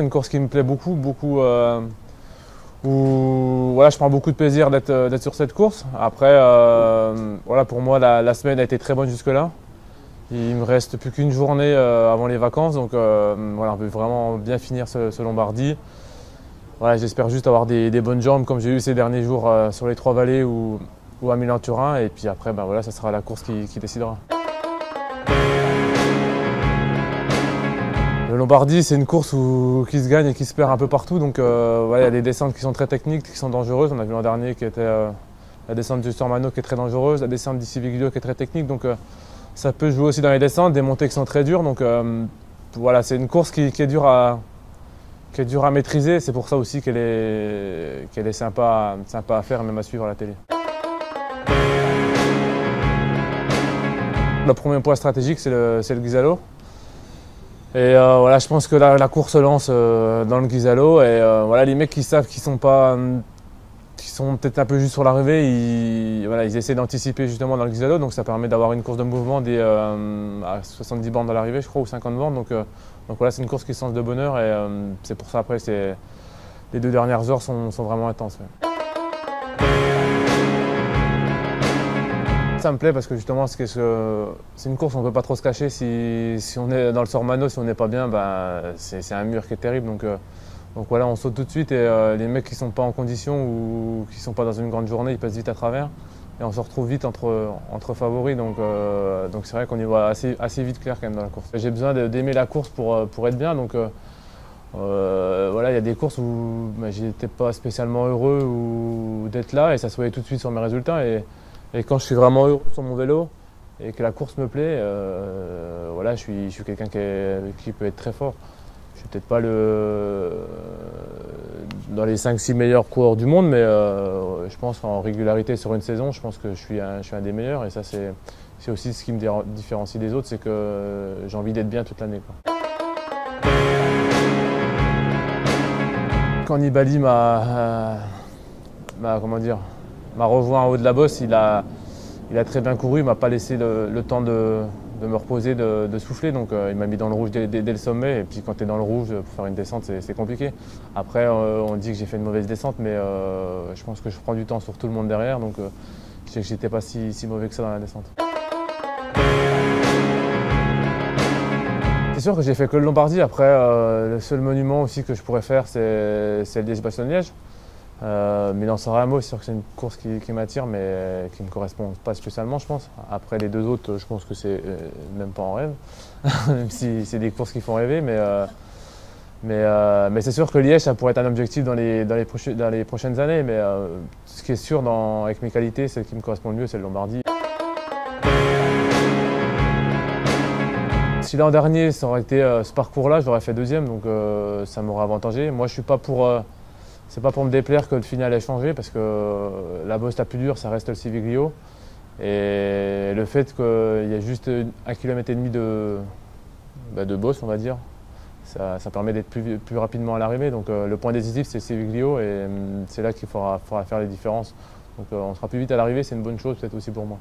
c'est une course qui me plaît beaucoup, où voilà, je prends beaucoup de plaisir d'être sur cette course. Après, voilà, pour moi, la semaine a été très bonne jusque-là. Il me reste plus qu'une journée avant les vacances, donc voilà, on veut vraiment bien finir ce Lombardie. Voilà, j'espère juste avoir des bonnes jambes comme j'ai eu ces derniers jours sur les 3 vallées ou à Milan-Turin. Et puis après, ben voilà, ça sera la course qui décidera. Le Lombardie, c'est une course qui se gagne et qui se perd un peu partout. Donc voilà, il y a des descentes qui sont très techniques, qui sont dangereuses. On a vu l'an dernier qui était la descente du Sormano qui est très dangereuse, la descente du Civiglio qui est très technique. Donc ça peut jouer aussi dans les descentes, des montées qui sont très dures. Donc voilà, c'est une course qui est dure à maîtriser. C'est pour ça aussi qu'elle est sympa à faire et même à suivre à la télé. Le premier point stratégique, c'est le Ghisalo. Et voilà, je pense que la course se lance dans le Ghisalo. Et voilà, les mecs qui savent qu'ils sont peut-être un peu juste sur l'arrivée, ils essaient d'anticiper justement dans le Ghisalo. Donc ça permet d'avoir une course de mouvement à 70 bornes à l'arrivée, je crois, ou 50 bornes. Donc voilà, c'est une course qui se lance de bonne heure. Et c'est pour ça, après, les 2 dernières heures sont vraiment intenses. Ouais. Ça me plaît parce que justement c'est une course où on ne peut pas trop se cacher. Si on est dans le Sormano, si on n'est pas bien, ben, c'est un mur qui est terrible. Donc voilà, on saute tout de suite et les mecs qui ne sont pas en condition ou qui ne sont pas dans une grande journée, ils passent vite à travers. Et on se retrouve vite entre favoris. Donc c'est vrai qu'on y voit assez vite clair quand même dans la course. J'ai besoin d'aimer la course pour être bien. Donc voilà, il y a des courses où ben, j'étais pas spécialement heureux d'être là et ça se voyait tout de suite sur mes résultats. Et quand je suis vraiment heureux sur mon vélo et que la course me plaît, voilà, je suis quelqu'un qui peut être très fort. Je suis peut-être pas dans les 5-6 meilleurs coureurs du monde, mais je pense qu'en régularité sur une saison, je pense que je suis un des meilleurs. Et ça, c'est aussi ce qui me différencie des autres, c'est que j'ai envie d'être bien toute l'année. Quand Nibali m'a rejoint en haut de la bosse, il a très bien couru, il ne m'a pas laissé le temps de me reposer, de souffler. Donc il m'a mis dans le rouge dès le sommet. Et puis quand tu es dans le rouge, pour faire une descente, c'est compliqué. Après, on dit que j'ai fait une mauvaise descente, mais je pense que je prends du temps sur tout le monde derrière. Donc je sais que j'étais pas si mauvais que ça dans la descente. C'est sûr que j'ai fait que le Lombardie. Après, le seul monument aussi que je pourrais faire, c'est le Liège-Bastogne-Liège. Milan-San Remo, c'est sûr que c'est une course qui m'attire, mais qui ne me correspond pas spécialement, je pense. Après, les 2 autres, je pense que c'est même pas en rêve, même si c'est des courses qui font rêver. Mais c'est sûr que Liège, ça pourrait être un objectif dans les prochaines années. Mais ce qui est sûr avec mes qualités, celle qui me correspond le mieux, c'est le Lombardie. Si l'an dernier, ça aurait été ce parcours-là, j'aurais fait 2e, donc ça m'aurait avantagé. Moi, je suis pas pour... c'est pas pour me déplaire que le final ait changé, parce que la bosse la plus dure, ça reste le Civiglio. Et le fait qu'il y ait juste 1,5 km de bosse, on va dire, ça permet d'être plus rapidement à l'arrivée. Donc le point décisif, c'est le Civiglio, et c'est là qu'il faudra faire les différences. Donc on sera plus vite à l'arrivée, c'est une bonne chose peut-être aussi pour moi.